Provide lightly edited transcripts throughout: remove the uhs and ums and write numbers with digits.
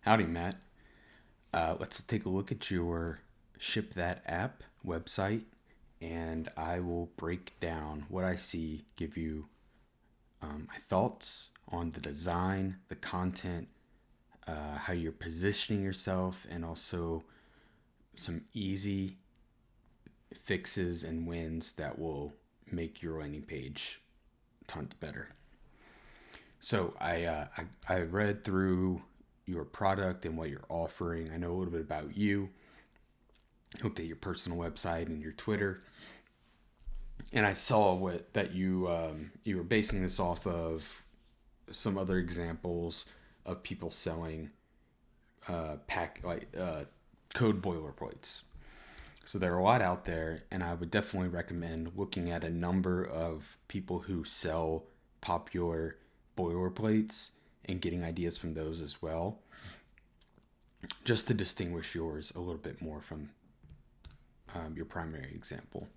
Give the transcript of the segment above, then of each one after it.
Howdy, Matt. Let's take a look at your ShipThatApp website, and I will break down what I see, give you my thoughts on the design, the content, how you're positioning yourself, and also some easy fixes and wins that will make your landing page tons better. So I read through your product and what you're offering. I know a little bit about you. Looked at your personal website and your Twitter, and I saw that you were basing this off of some other examples of people selling code boilerplates. So there are a lot out there, and I would definitely recommend looking at a number of people who sell popular boilerplates and getting ideas from those as well, just to distinguish yours a little bit more from your primary example.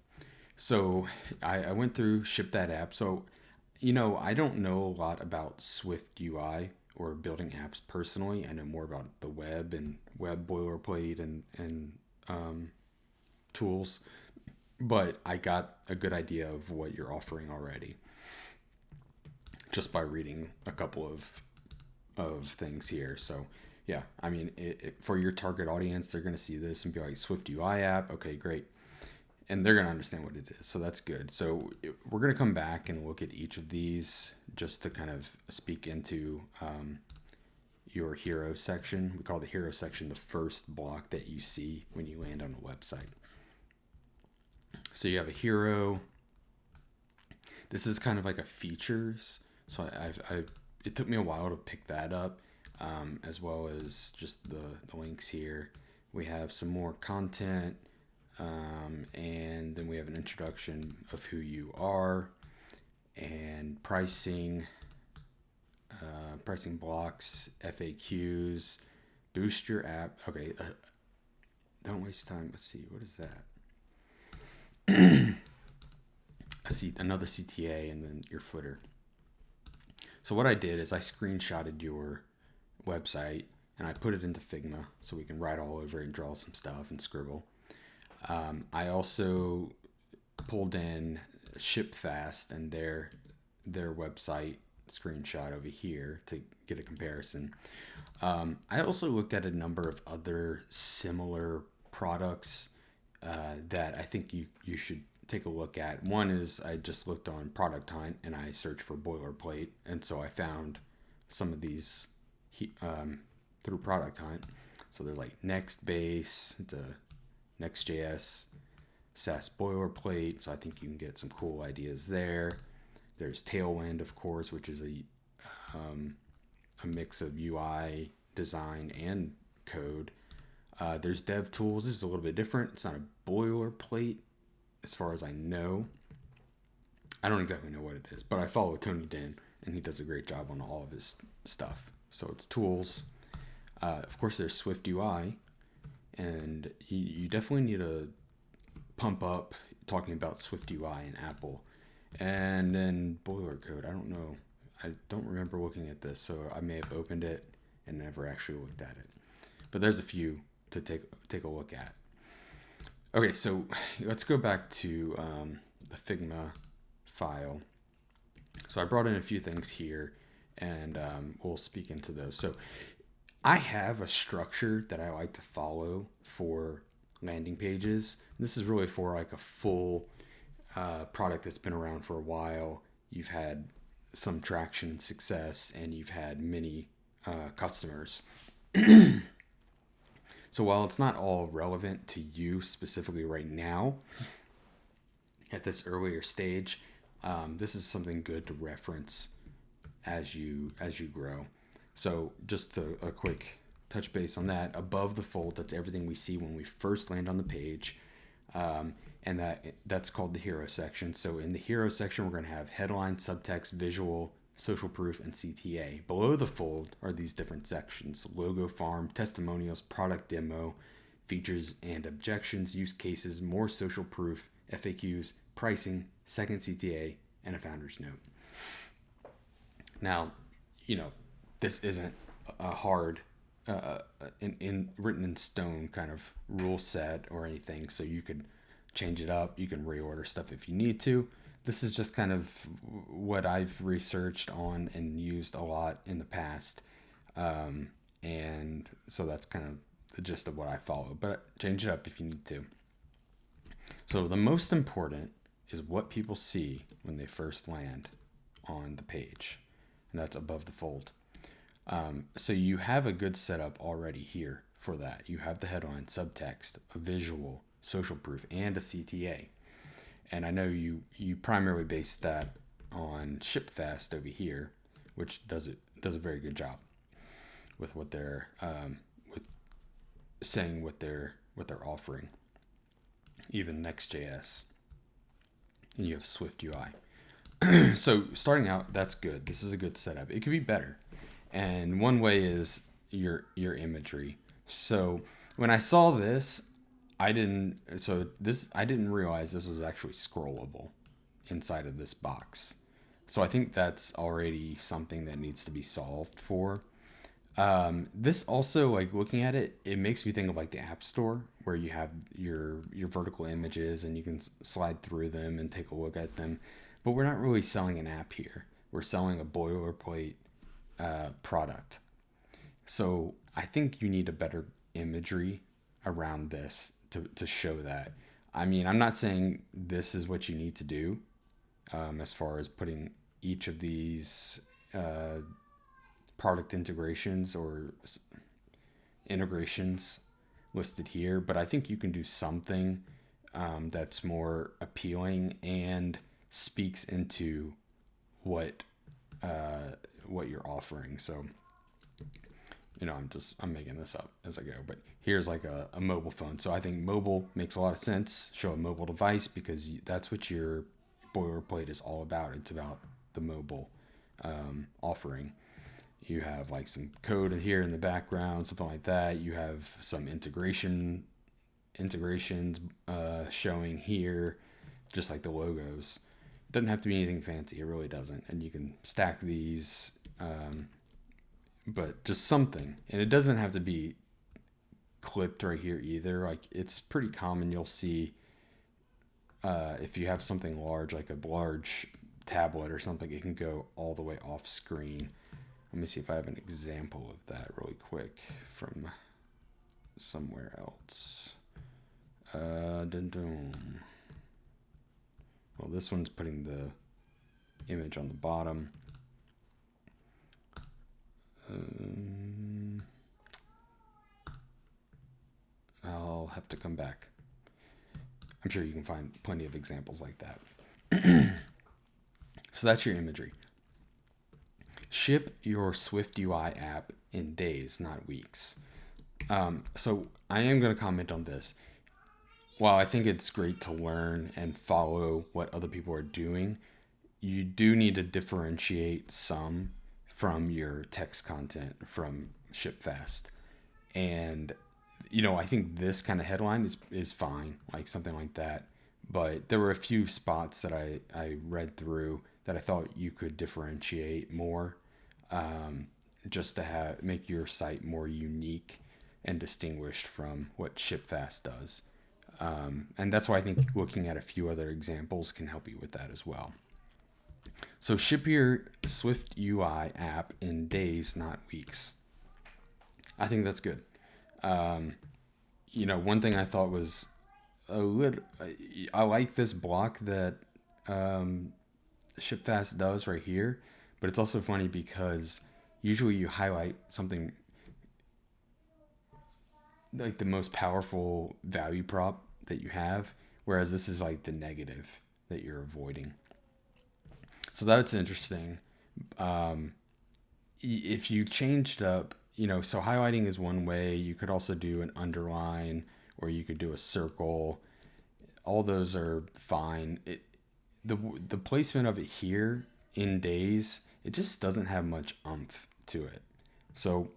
So I went through ShipThatApp. So, I don't know a lot about Swift UI or building apps personally. I know more about the web and web boilerplate and tools, but I got a good idea of what you're offering already just by reading a couple of things here. So yeah, I mean, for your target audience, they're going to see this and be like, Swift UI app, okay, great. And they're going to understand what it is. So that's good. So we're going to come back and look at each of these just to kind of speak into your hero section. We call the hero section the first block that you see when you land on a website. So you have a hero. This is kind of like a features. So it took me a while to pick that up, as well as just the links here. We have some more content, and then we have an introduction of who you are, and pricing blocks, FAQs, boost your app. Okay, don't waste time. Let's see, what is that? I see another CTA and then your footer. So what I did is I screenshotted your website and I put it into Figma so we can write all over it and draw some stuff and scribble. I also pulled in ShipFast and their website screenshot over here to get a comparison. I also looked at a number of other similar products that I think you should take a look at. One is I just looked on Product Hunt and I searched for boilerplate, and so I found some of these through Product Hunt. So they're like Nextbase, the Next.js, SaaS boilerplate. So I think you can get some cool ideas there. There's Tailwind, of course, which is a mix of UI design and code. There's DevTools. This is a little bit different. It's not a boilerplate as far as I know. I don't exactly know what it is, but I follow Tony Den, and he does a great job on all of his stuff. So it's tools. Of course, there's Swift UI, and you definitely need to pump up talking about Swift UI and Apple. And then boiler code. I don't know. I don't remember looking at this, so I may have opened it and never actually looked at it. But there's a few to take a look at. Okay, so let's go back to the Figma file. So I brought in a few things here, and we'll speak into those. So I have a structure that I like to follow for landing pages. This is really for like a full product that's been around for a while. You've had some traction and success, and you've had many customers. So while it's not all relevant to you specifically right now, at this earlier stage, this is something good to reference as you grow. So just a quick touch base on that. Above the fold, that's everything we see when we first land on the page, and that's called the hero section. So in the hero section, we're going to have headline, subtext, visual, social proof, and CTA. Below the fold are these different sections: logo farm, testimonials, product demo, features and objections, use cases, more social proof, FAQs, pricing, second CTA, and a founder's note. Now, this isn't a hard written in stone kind of rule set or anything, so you could change it up. You can reorder stuff if you need to. This is just kind of what I've researched on and used a lot in the past. And so that's kind of the gist of what I follow, but change it up if you need to. So the most important is what people see when they first land on the page, and that's above the fold. So you have a good setup already here for that. You have the headline, subtext, a visual, social proof, and a CTA. And I know you primarily base that on ShipFast over here, which does a very good job with what they're with saying what they're offering. Even Next.js, and you have Swift UI. So starting out, that's good. This is a good setup. It could be better, and one way is your imagery. So when I saw this, I didn't realize this was actually scrollable inside of this box. So I think that's already something that needs to be solved for. This also, like, looking at it, it makes me think of like the App Store, where you have your vertical images and you can slide through them and take a look at them. But we're not really selling an app here. We're selling a boilerplate product. So I think you need a better imagery around this to show that. I mean, I'm not saying this is what you need to do as far as putting each of these product integrations or integrations listed here, but I think you can do something that's more appealing and speaks into what you're offering. So, I'm making this up as I go, but here's like a mobile phone. So I think mobile makes a lot of sense. Show a mobile device, because that's what your boilerplate is all about. It's about the mobile offering. You have like some code here in the background, something like that. You have some integrations showing here, just like the logos. It doesn't have to be anything fancy. It really doesn't. And you can stack these, but just something. And it doesn't have to be clipped right here either. Like, it's pretty common. You'll see if you have something large, like a large tablet or something, it can go all the way off screen. Let me see if I have an example of that really quick from somewhere else. Well, this one's putting the image on the bottom. I'll have to come back. I'm sure you can find plenty of examples like that. So that's your imagery. Ship your Swift UI app in days, not weeks. So I am going to comment on this. While I think it's great to learn and follow what other people are doing, you do need to differentiate some from your text content from ShipFast. And, I think this kind of headline is fine, like something like that. But there were a few spots that I read through that I thought you could differentiate more, just to make your site more unique and distinguished from what ShipFast does. And that's why I think looking at a few other examples can help you with that as well. So ship your Swift UI app in days, not weeks. I think that's good. One thing I thought was I like this block that ShipFast does right here, but it's also funny because usually you highlight something like the most powerful value prop that you have, whereas this is like the negative that you're avoiding. So that's interesting. If you changed up, so highlighting is one way. You could also do an underline, or you could do a circle. All those are fine. The placement of it here in days, it just doesn't have much oomph to it. So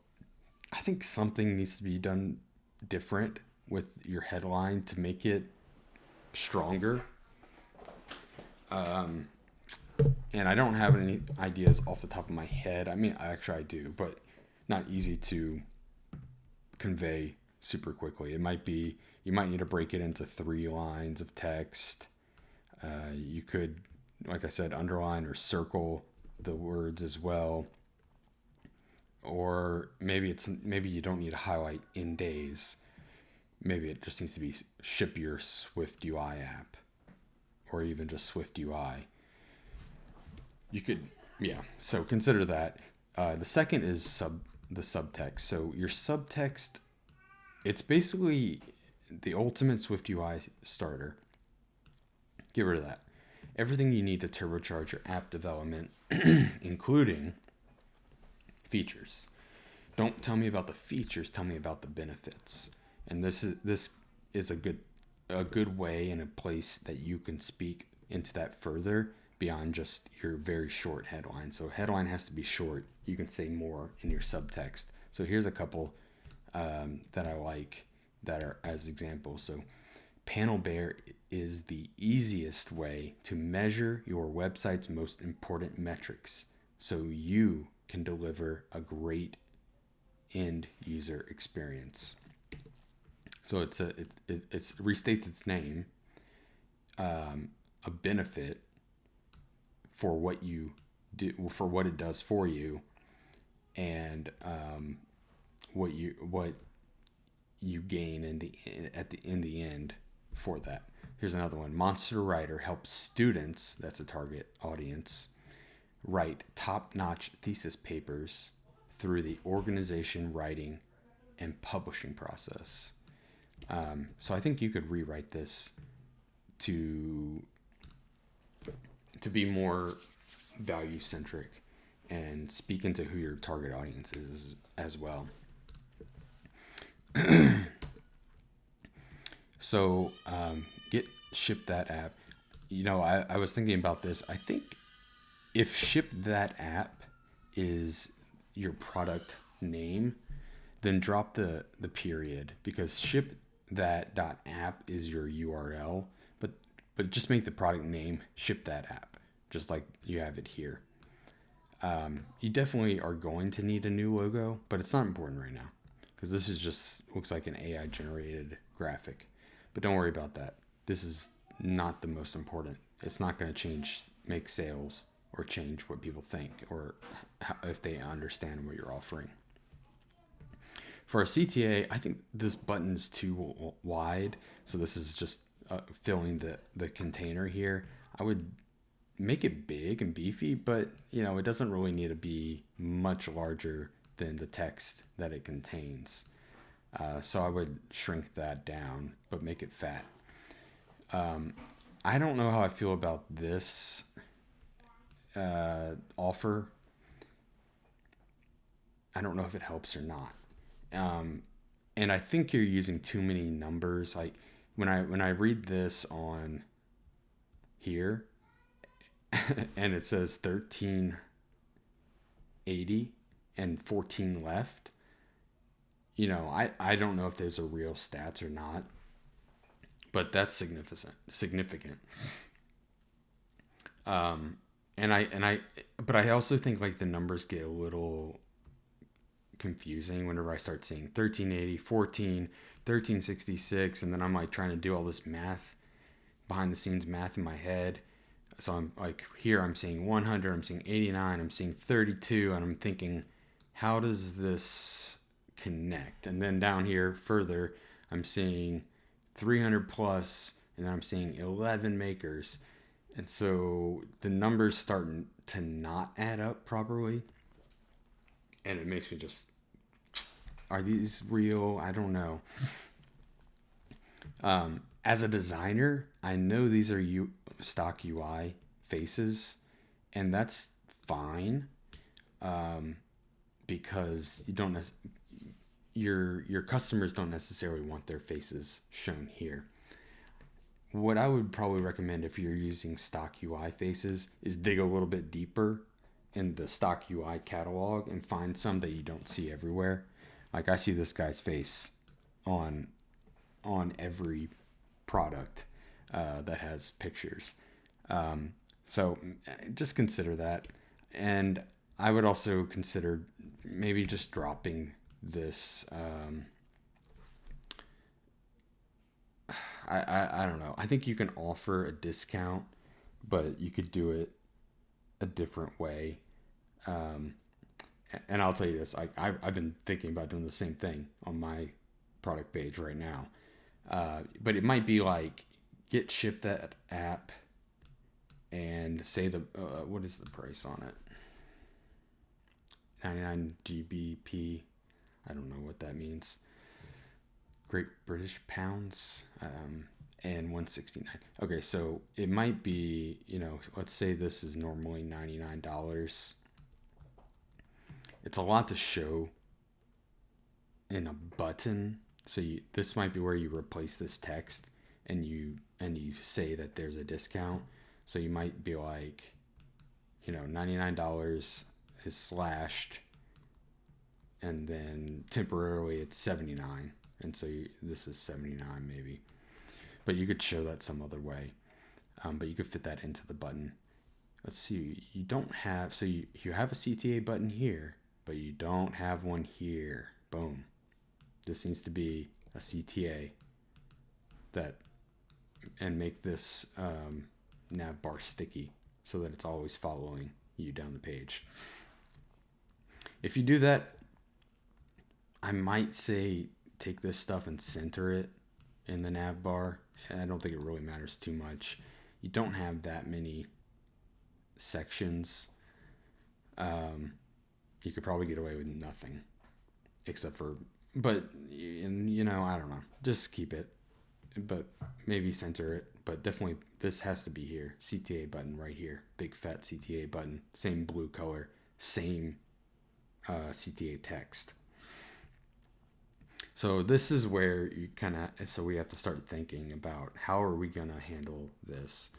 I think something needs to be done different with your headline to make it stronger. And I don't have any ideas off the top of my head. I mean, actually I do, but not easy to convey super quickly. It might be, you might need to break it into 3 lines of text. You could, like I said, underline or circle the words as well. Or maybe you don't need to highlight in days. Maybe it just needs to be ship your Swift UI app, or even just Swift UI. You could, yeah. So consider that. The second is the subtext. So your subtext, it's basically the ultimate Swift UI starter. Get rid of that. Everything you need to turbocharge your app development, including features. Don't tell me about the features, tell me about the benefits. And this is a good way and a place that you can speak into that further beyond just your very short headline. So headline has to be short. You can say more in your subtext. So here's a couple that I like that are as examples. So Panel Bear is the easiest way to measure your website's most important metrics so you can deliver a great end user experience. So it restates its name, a benefit for what you do, for what it does for you, and what you gain in the end for that. Here's another one. Monster Writer helps students, that's a target audience, write top-notch thesis papers through the organization, writing, and publishing process. So I think you could rewrite this to be more value-centric and speak into who your target audience is as well. So get ShipThatApp. I was thinking about this. I think if ShipThatApp is your product name, then drop the period, because ShipThat.app is your URL, but just make the product name ShipThatApp, just like you have it here. You definitely are going to need a new logo, but it's not important right now because this is just looks like an AI generated graphic. But don't worry about that. This is not the most important. It's not going to make sales or change what people think or if they understand what you're offering. For a CTA, I think this button is too wide. So this is just filling the container here. I would make it big and beefy, but it doesn't really need to be much larger than the text that it contains. So I would shrink that down, but make it fat. I don't know how I feel about this offer. I don't know if it helps or not. And I think you're using too many numbers. Like when I read this on here and it says 1380 and 14 left, I don't know if those are real stats or not, but that's significant. But I also think like the numbers get a little confusing whenever I start seeing 1380, 14, 1366, and then I'm like trying to do all this math, behind the scenes math in my head. So I'm like, here I'm seeing 100, I'm seeing 89, I'm seeing 32, and I'm thinking, how does this connect? And then down here further, I'm seeing 300 plus, and then I'm seeing 11 makers. And so the numbers start to not add up properly. And it makes me just, are these real? I don't know. As a designer, I know these are stock UI faces, and that's fine, because you don't your customers don't necessarily want their faces shown here. What I would probably recommend if you're using stock UI faces is dig a little bit deeper in the stock UI catalog and find some that you don't see everywhere. Like I see this guy's face on every product that has pictures. So just consider that. And I would also consider maybe just dropping this I don't know. I think you can offer a discount, but you could do it a different way. Um, and I'll tell you this, I've been thinking about doing the same thing on my product page right now. But it might be like, get ShipThatApp and say what is the price on it? 99 GBP. I don't know what that means. Great British pounds. And 169. Okay, so it might be, let's say this is normally $99. It's a lot to show in a button. So this might be where you replace this text and you say that there's a discount. So you might be like, $99 is slashed, and then temporarily it's 79, and so this is 79 maybe. But you could show that some other way. But you could fit that into the button. Let's see. You don't have, so you have a CTA button here, but you don't have one here. Boom. This needs to be a CTA and make this nav bar sticky so that it's always following you down the page. If you do that, I might say take this stuff and center it in the nav bar. I don't think it really matters too much. You don't have that many sections. You could probably get away with nothing except for, but I don't know, just keep it, but maybe center it. But definitely this has to be here. CTA button right here, big fat CTA button, same blue color, same CTA text. So this is where you so we have to start thinking about how are we going to handle this.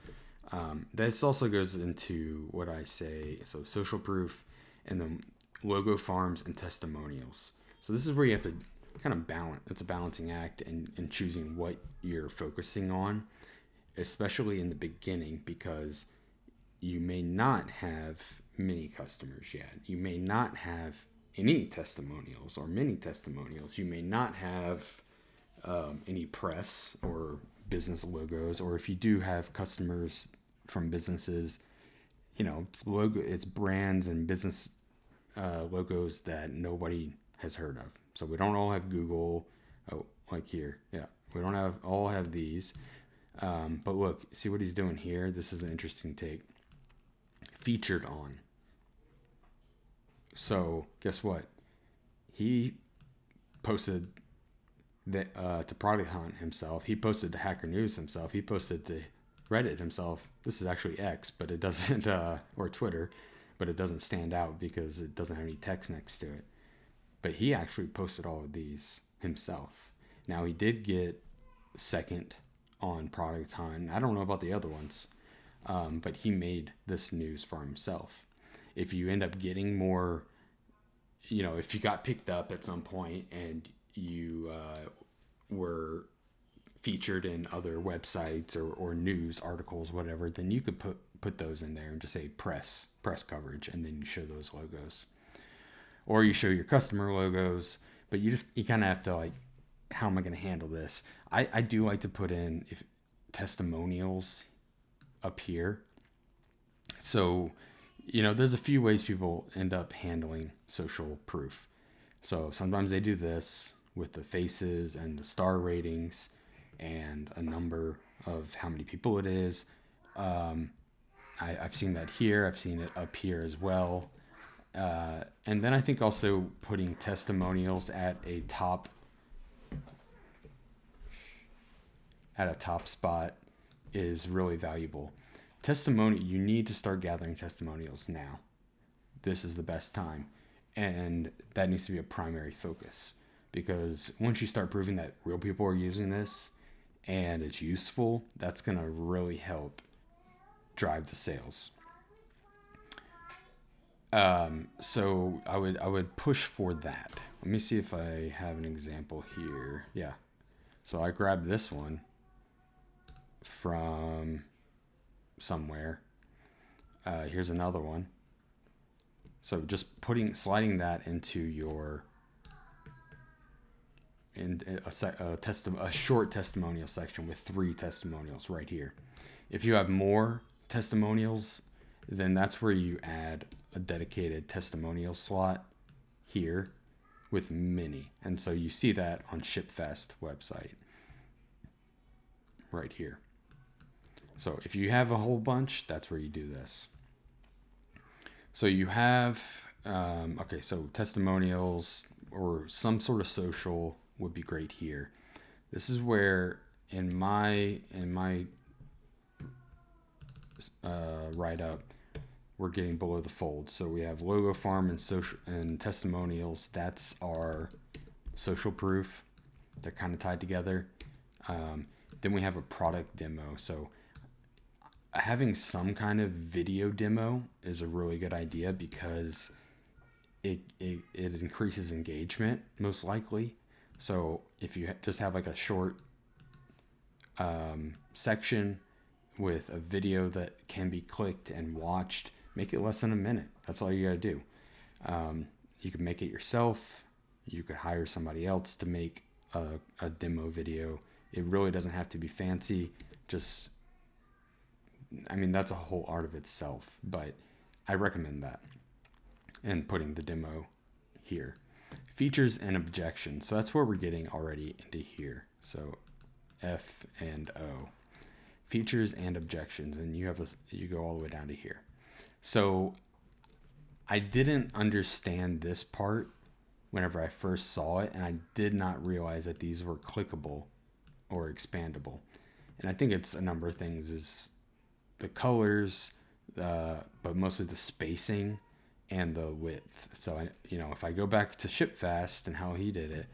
This also goes into what I say, so social proof and then logo farms and testimonials. So this is where you have to kind of balance. It's a balancing act in choosing what you're focusing on, especially in the beginning, because you may not have many customers yet. You may not have any testimonials or many testimonials. You may not have any press or business logos, or if you do have customers from businesses, it's brands and business logos that nobody has heard of. So we don't all have Google, like here. Yeah, we don't all have these. But look, see what he's doing here? This is an interesting take. Featured on. So guess what? He posted to Product Hunt himself. He posted to Hacker News himself. He posted to Reddit himself. This is actually X, but it doesn't, or Twitter, but it doesn't stand out because it doesn't have any text next to it. But he actually posted all of these himself. Now he did get second on Product Hunt. I don't know about the other ones, but he made this news for himself. If you end up getting more, if you got picked up at some point and you were featured in other websites or news articles, whatever, then you could put those in there and just say press coverage, and then you show those logos. Or you show your customer logos, but you kind of have to how am I going to handle this? I do like to put in testimonials up here. So, there's a few ways people end up handling social proof. So sometimes they do this with the faces and the star ratings and a number of how many people it is. I've seen that here. I've seen it up here as well. And then I think also putting testimonials at a top spot is really valuable. You need to start gathering testimonials now. This is the best time. And that needs to be a primary focus, because once you start proving that real people are using this and it's useful, that's going to really help drive the sales. So I would push for that. Let me see if I have an example here. Yeah. So I grabbed this one from somewhere. Here's another one. So just sliding that into your in a short testimonial section with 3 testimonials right here. If you have more testimonials, then that's where you add a dedicated testimonial slot here with many. And so you see that on ShipFast website right here. So if you have a whole bunch, that's where you do this. So you have, okay, so testimonials or some sort of social would be great here. This is where in my write-up, we're getting below the fold. So we have logo farm and social and testimonials. That's our social proof. They're kind of tied together. Then we have a product demo. So having some kind of video demo is a really good idea because it increases engagement most likely. So if you just have like a short section with a video that can be clicked and watched, make it less than a minute. That's all you gotta do. You can make it yourself. You could hire somebody else to make a demo video. It really doesn't have to be fancy. Just, I mean, that's a whole art of itself, but I recommend that. And putting the demo here. Features and objections. So that's where we're getting already into here. So F and O. Features and objections, and you go all the way down to here. So I didn't understand this part whenever I first saw it, and I did not realize that these were clickable or expandable. And I think it's a number of things, is the colors, but mostly the spacing and the width. So if I go back to ShipFast and how he did it,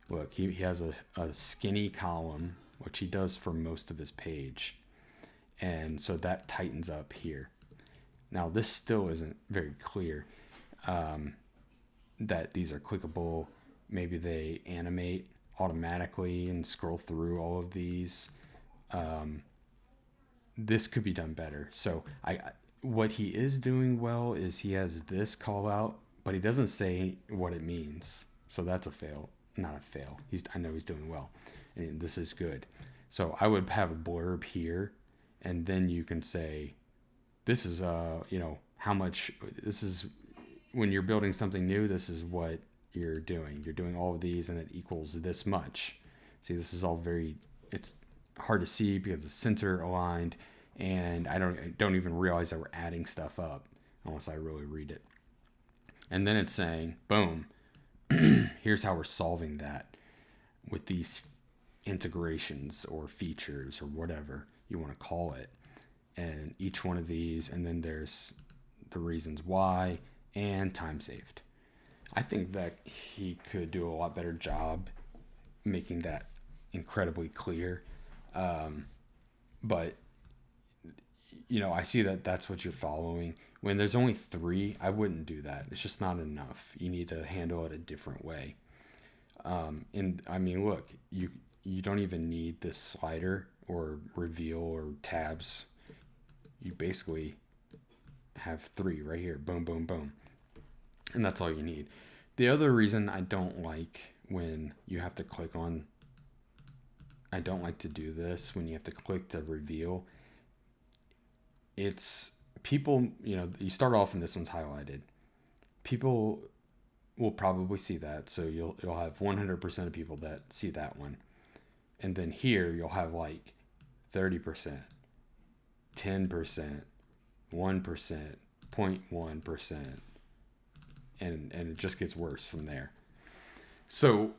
look, he has a skinny column, which he does for most of his page. And so that tightens up here. Now this still isn't very clear that these are clickable. Maybe they animate automatically and scroll through all of these. This could be done better. So what he is doing well is he has this call out, but he doesn't say what it means. So that's a fail, not a fail. I know he's doing well, and this is good. So I would have a blurb here, and then you can say, this is, how much, this is, when you're building something new, this is what you're doing. You're doing all of these and it equals this much. See, this is all it's hard to see because it's center aligned, and I don't even realize that we're adding stuff up unless I really read it. And then it's saying, boom, here's how we're solving that with these integrations or features or whatever you want to call it. And each one of these, and then there's the reasons why and time saved. I think that he could do a lot better job making that incredibly clear. But I see that that's what you're following. When there's only 3, I wouldn't do that. It's just not enough. You need to handle it a different way. And I mean, look, you don't even need this slider or reveal or tabs. You basically have 3 right here. Boom, boom, boom. And that's all you need. The other reason I don't like when you have to click on, I don't like to do this when you have to click to reveal. It's people, you start off and this one's highlighted. People will probably see that. So you'll have 100% of people that see that one. And then here you'll have like 30%, 10%, 1%, 0.1%, and it just gets worse from there. So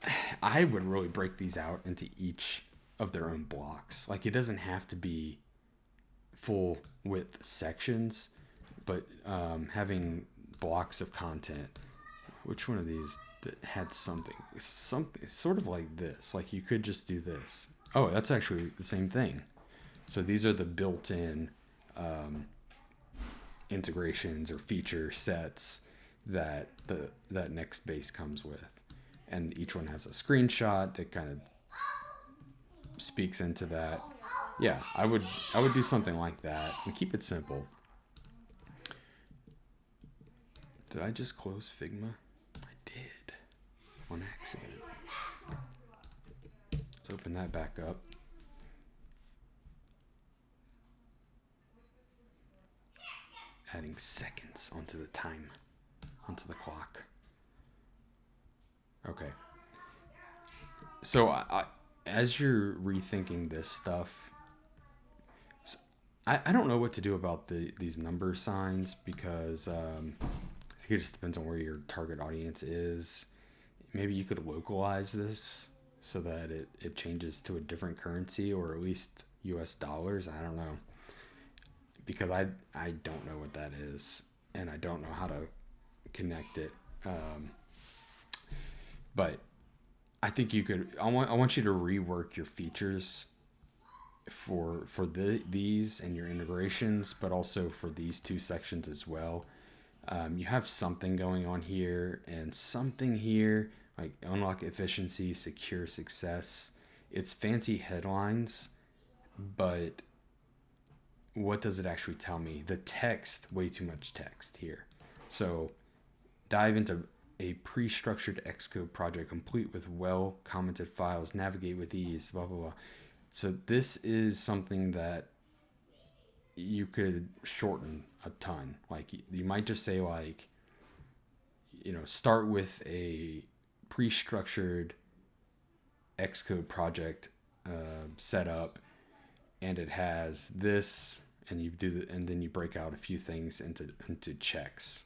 I would really break these out into each of their own blocks. Like, it doesn't have to be full width sections, but having blocks of content. Which one of these that had something sort of like this? Like, you could just do this. Oh, that's actually the same thing. So these are the built-in integrations or feature sets that that next base comes with, and each one has a screenshot that kind of speaks into that. Yeah, I would do something like that and keep it simple. Did I just close Figma? I did, on accident. Let's open that back up. Adding seconds onto the clock. Okay. So as you're rethinking this stuff, I don't know what to do about these number signs, because I think it just depends on where your target audience is. Maybe you could localize this so that it changes to a different currency, or at least US dollars. I don't know, because I don't know what that is, and I don't know how to connect it. But I think you could. I want you to rework your features for these and your integrations, but also for these two sections as well. You have something going on here and something here, like unlock efficiency, secure success. It's fancy headlines, but what does it actually tell me? The text, way too much text here. So dive into a pre-structured Xcode project complete with well-commented files, navigate with ease, blah, blah, blah. So this is something that you could shorten a ton. Like you might just say, like, start with a pre-structured Xcode project set up, and it has this, and and then you break out a few things into checks,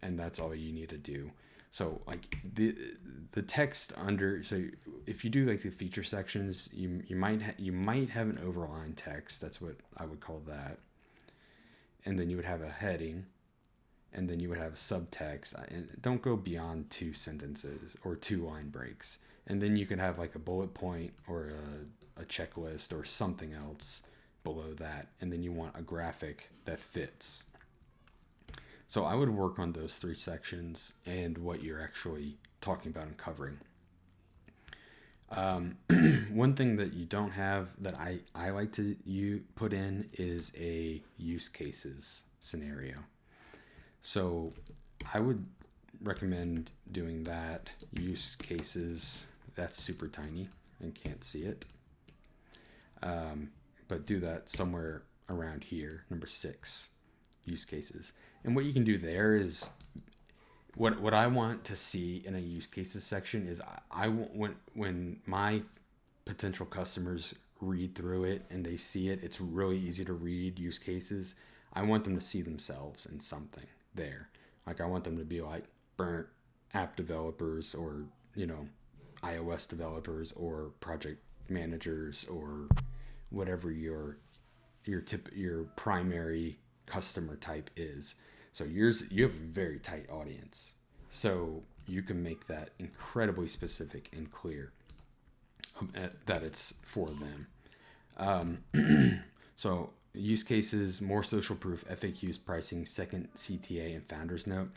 and that's all you need to do. So like the text under, so if you do like the feature sections, you might have an overline text. That's what I would call that. And then you would have a heading, and then you would have a subtext, and don't go beyond 2 sentences or 2 line breaks. And then you can have like a bullet point or a checklist or something else below that. And then you want a graphic that fits. So I would work on those 3 sections and what you're actually talking about and covering. One thing that you don't have that I like to put in is a use cases scenario. So I would recommend doing that. Use cases, that's super tiny and can't see it. But do that somewhere around here, number 6, use cases. And what you can do there is, what I want to see in a use cases section is I want, when my potential customers read through it and they see it, it's really easy to read use cases. I want them to see themselves in something there. Like I want them to be like burnt app developers, or iOS developers, or project managers, or whatever your primary customer type is. So you have a very tight audience, so you can make that incredibly specific and clear that it's for them. So use cases, more social proof, FAQs, pricing, second CTA, and founder's note.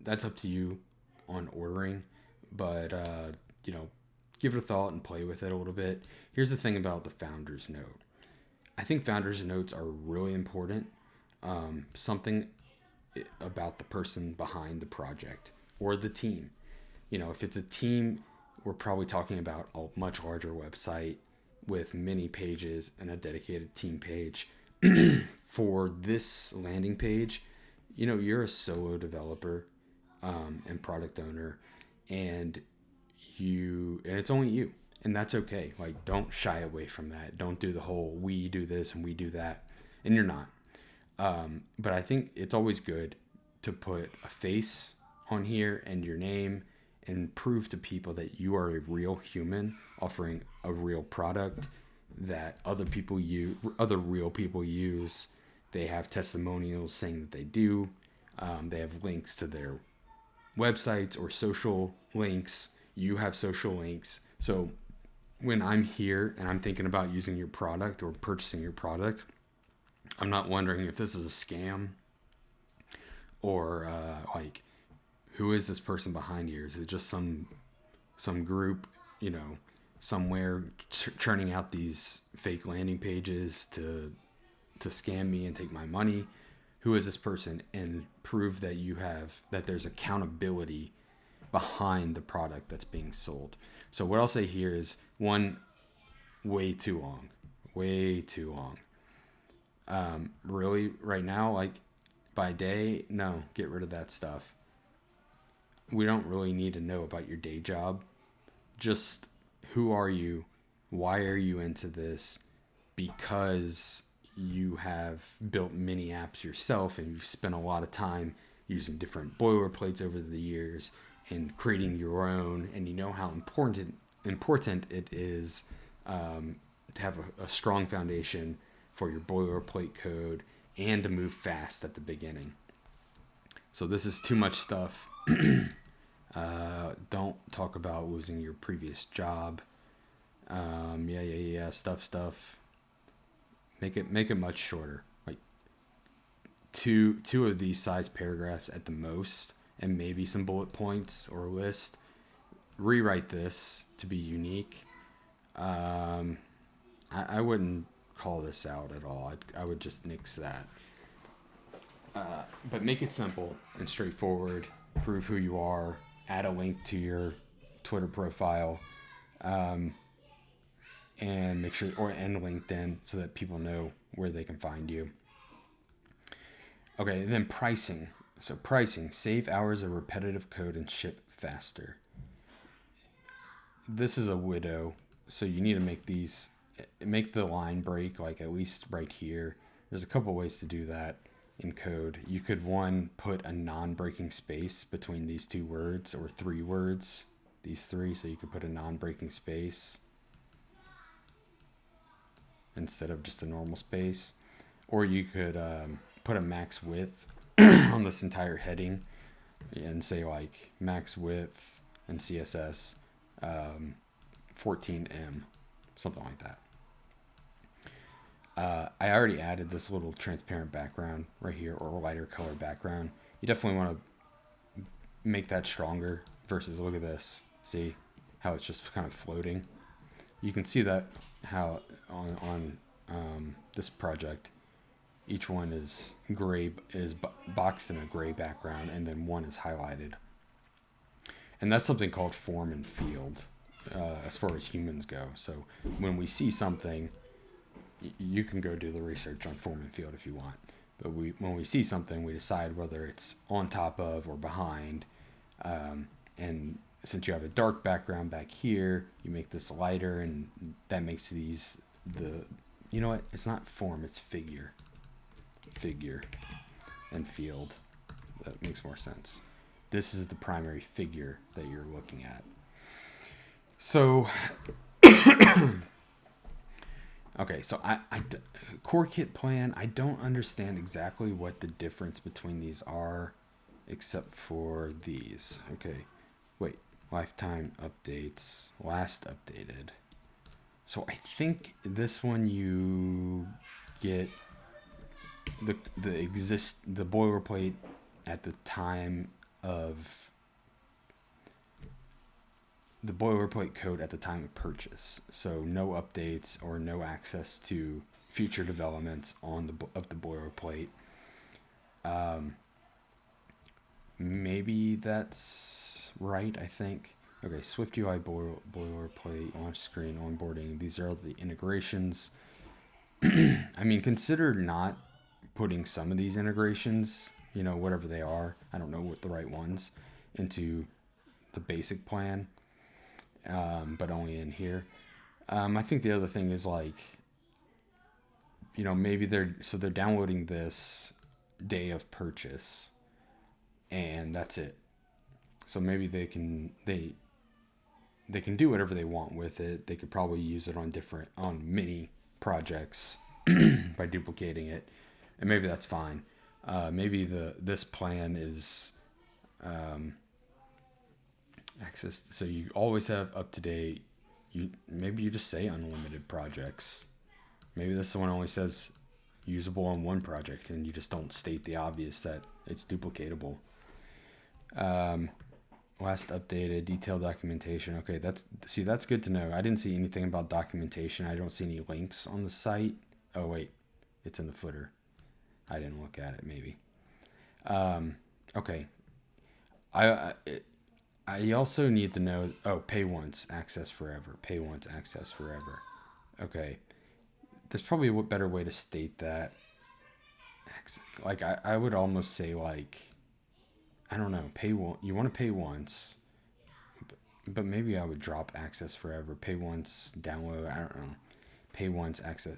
That's up to you on ordering, but give it a thought and play with it a little bit. Here's the thing about the founder's note. I think founder's notes are really important. Something about the person behind the project or the team. If it's a team, we're probably talking about a much larger website with many pages and a dedicated team page. For this landing page, you're a solo developer and product owner, and it's only you, and that's okay. Like, don't shy away from that. Don't do the whole we do this and we do that, and you're not. But I think it's always good to put a face on here and your name, and prove to people that you are a real human offering a real product that other real people use. They have testimonials saying that they do. They have links to their websites or social links. You have social links. So when I'm here and I'm thinking about using your product or purchasing your product, I'm not wondering if this is a scam, or like, who is this person behind here? Is it just some group, somewhere churning out these fake landing pages to scam me and take my money? Who is this person? And prove that that there's accountability behind the product that's being sold. So what I'll say here is, one, way too long. Really, right now, like by day, no, get rid of that stuff. We don't really need to know about your day job. Just who are you? Why are you into this? Because you have built many apps yourself and you've spent a lot of time using different boilerplates over the years and creating your own, and you know how important it is to have a strong foundation for your boilerplate code and to move fast at the beginning. So this is too much stuff. Don't talk about losing your previous job. Stuff. Make it much shorter. Like two of these size paragraphs at the most, and maybe some bullet points or a list. Rewrite this to be unique. I wouldn't call this out at all. I would just nix that. But make it simple and straightforward. Prove who you are. Add a link to your Twitter profile. And make sure, or end LinkedIn, so that people know where they can find you. Okay, and then pricing. So pricing, save hours of repetitive code and ship faster. This is a widow, so you need to make the line break, like at least right here. There's a couple ways to do that in code. You could, one, put a non-breaking space between these two words, or three words, these three, so you could put a non-breaking space instead of just a normal space. Or you could put a max width on this entire heading and say like max width in CSS 14M, something like that. I already added this little transparent background right here, or a lighter color background. You definitely want to make that stronger versus, look at this. See how it's just kind of floating? You can see that how on this project, each one is gray, is boxed in a gray background, and then one is highlighted. And that's something called form and field as far as humans go. So when we see something, you can go do the research on form and field if you want. But when we see something, we decide whether it's on top of or behind. And since you have a dark background back here, you make this lighter, and that makes these you know what? It's not form, it's figure and field. That makes more sense. This is the primary figure that you're looking at. So, okay, so I core kit plan, I don't understand exactly what the difference between these are, except for these. Okay, wait, lifetime updates, last updated. So I think this one you get the boilerplate at the time of the boilerplate code at the time of purchase. So no updates or no access to future developments of the boilerplate. Maybe that's right, I think. Okay, SwiftUI boilerplate, launch screen, onboarding. These are all the integrations. I mean, consider not putting some of these integrations, whatever they are, I don't know what the right ones, into the basic plan, but only in here. I think the other thing is maybe they're downloading this day of purchase, and that's it. So maybe they can do whatever they want with it. They could probably use it on mini projects by duplicating it, and maybe that's fine. Maybe this plan is access, so you always have up to date. Maybe you just say unlimited projects. Maybe this one only says usable on one project, and you just don't state the obvious that it's duplicatable. Last updated, detailed documentation. Okay, that's good to know. I didn't see anything about documentation. I don't see any links on the site. Oh wait, it's in the footer. I didn't look at it, maybe. Okay. I I also need to know, pay once, access forever. Pay once, access forever. Okay. There's probably a better way to state that. Like, I would almost say, like, I don't know, you want to pay once, but maybe I would drop access forever. Pay once, download, I don't know. Pay once, access,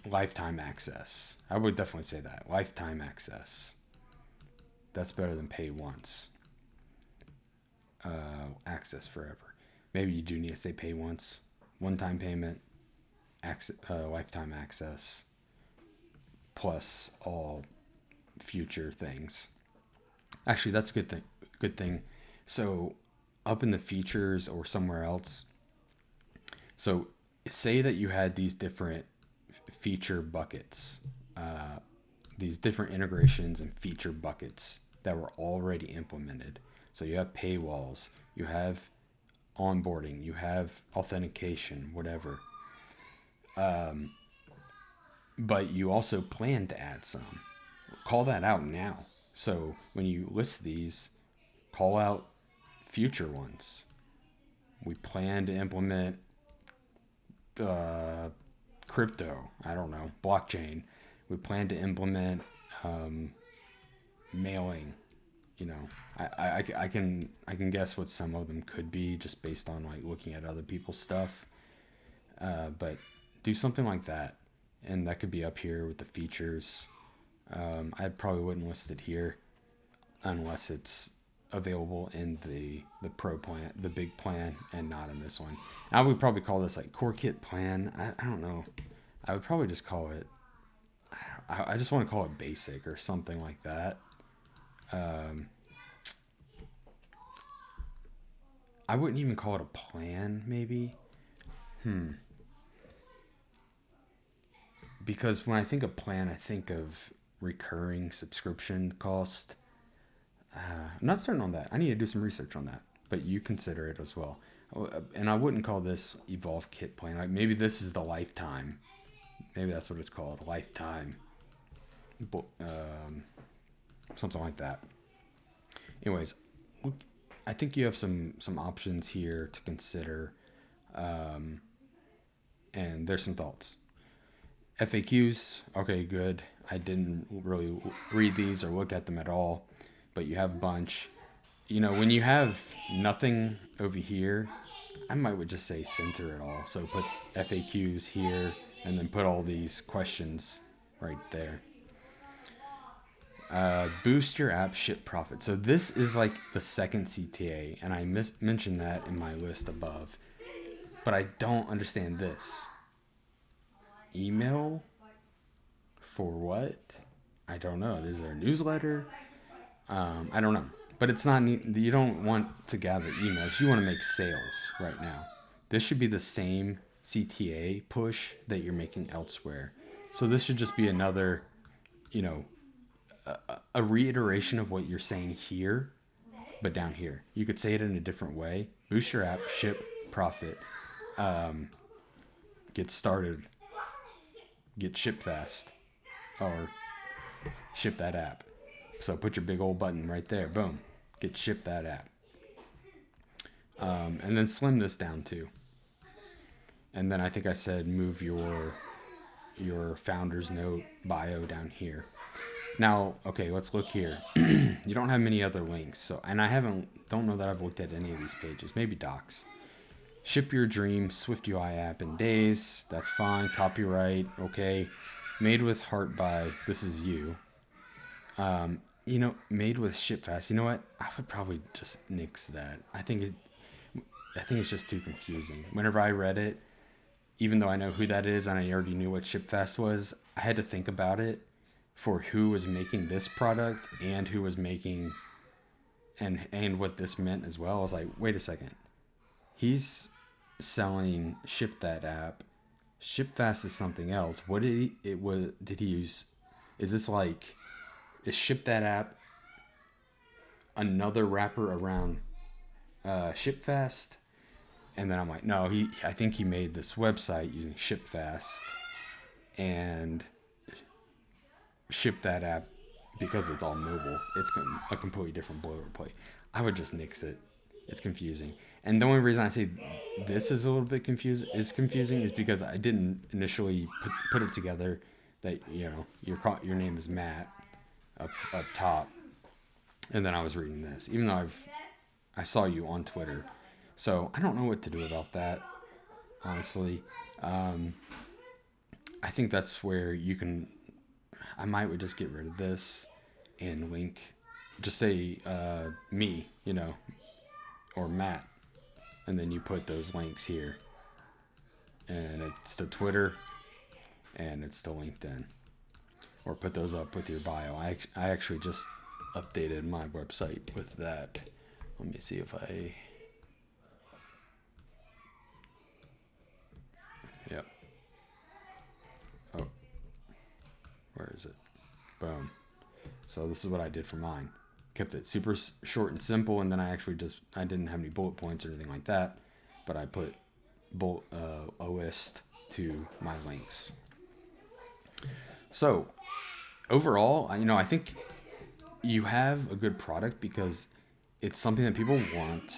lifetime access. I would definitely say that. Lifetime access. That's better than pay once. Access forever. Maybe you do need to say pay once, one-time payment, lifetime access, plus all future things. Actually, that's a good thing. So up in the features or somewhere else. So say that you had these different feature buckets, these different integrations and feature buckets that were already implemented. So you have paywalls, you have onboarding, you have authentication, whatever. But you also plan to add some. Call that out now. So when you list these, call out future ones. We plan to implement crypto, I don't know, blockchain. We plan to implement mailing. You know, I can guess what some of them could be just based on like looking at other people's stuff. But do something like that, and that could be up here with the features. I probably wouldn't list it here unless it's available in the pro plan, the big plan, and not in this one. I would probably call this like core kit plan. I don't know. I would probably just call it, I just want to call it basic or something like that. I wouldn't even call it a plan, maybe. Because when I think of plan, I think of recurring subscription cost. I'm not certain on that. I need to do some research on that, but you consider it as well. And I wouldn't call this Evolve Kit plan. Like maybe this is the lifetime. Maybe that's what it's called, lifetime. Something like that. Anyways, I think you have some options here to consider, and there's some thoughts. FAQs, okay, good. I didn't really read these or look at them at all, but you have a bunch. You know, when you have nothing over here, I would just say center it all. So put FAQs here and then put all these questions right there. Boost your app ship profit. So this is like the second CTA, and I mentioned that in my list above, but I don't understand this. Email for what? I don't know. Is there a newsletter? I don't know. But it's not, you don't want to gather emails. You want to make sales right now. This should be the same CTA push that you're making elsewhere. So this should just be another, you know, a reiteration of what you're saying here, but down here. You could say it in a different way. Boost your app, ship, profit, get started, get shipped fast, or ship that app. So put your big old button right there. Boom. Get shipped that app. And then slim this down too. And then I think I said move your founder's note bio down here. Now, okay, let's look here. You don't have many other links. So, and don't know that I've looked at any of these pages. Maybe docs. Ship your dream Swift UI app in days. That's fine. Copyright. Okay. Made with heart by, this is you. You know, made with ship fast. You know what? I would probably just nix that. I think it's just too confusing. Whenever I read it, even though I know who that is and I already knew what ship fast was, I had to think about it for who was making this product and who was making and what this meant as well. I was like, wait a second. He's selling ShipThatApp. ShipFast is something else. What did he use? Is this like, is ShipThatApp another wrapper around ShipFast? And then I'm like, no, I think he made this website using ShipFast and ShipThatApp because it's all mobile. It's a completely different boilerplate. I would just nix it. It's confusing. And the only reason I say this is a little bit confusing is because I didn't initially put it together that, you know, your name is Matt up top. And then I was reading this, even though I saw you on Twitter. So I don't know what to do about that, honestly. I think that's where I might just get rid of this and link, just say me, you know, or Matt. And then you put those links here. And it's to Twitter and it's to LinkedIn. Or put those up with your bio. I actually just updated my website with that. Let me see if I... Yep. Oh. Where is it? Boom. So this is what I did for mine. Kept it super short and simple, and then I didn't have any bullet points or anything like that, but I put a list to my links. So overall, I think you have a good product because it's something that people want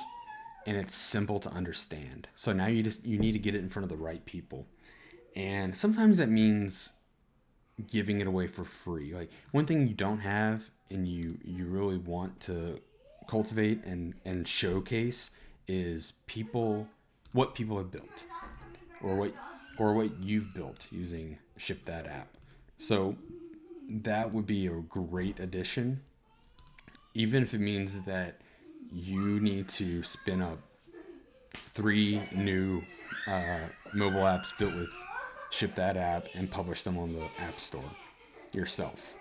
and it's simple to understand. So now you need to get it in front of the right people. And sometimes that means giving it away for free. Like, one thing you don't have and you really want to cultivate and showcase is what people have built or what you've built using ShipThatApp. So that would be a great addition, even if it means that you need to spin up 3 new mobile apps built with ShipThatApp and publish them on the App Store yourself,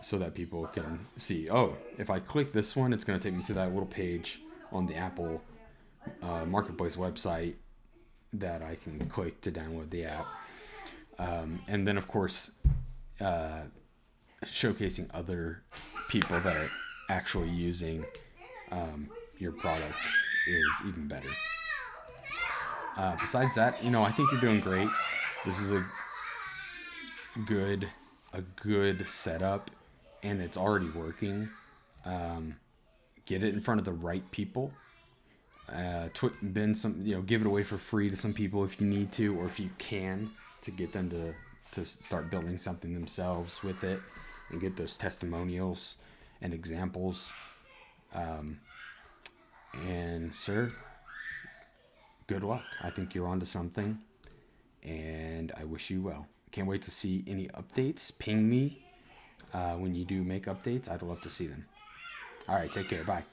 so that people can see, oh, if I click this one, it's going to take me to that little page on the Apple Marketplace website that I can click to download the app. And then, of course, showcasing other people that are actually using your product is even better. Besides that, I think you're doing great. This is a good setup, and it's already working. Get it in front of the right people. Give it away for free to some people if you need to, or if you can, to get them to start building something themselves with it, and get those testimonials and examples. And sir, good luck. I think you're onto something, and I wish you well. Can't wait to see any updates. Ping me when you do make updates. I'd love to see them. All right, take care. Bye.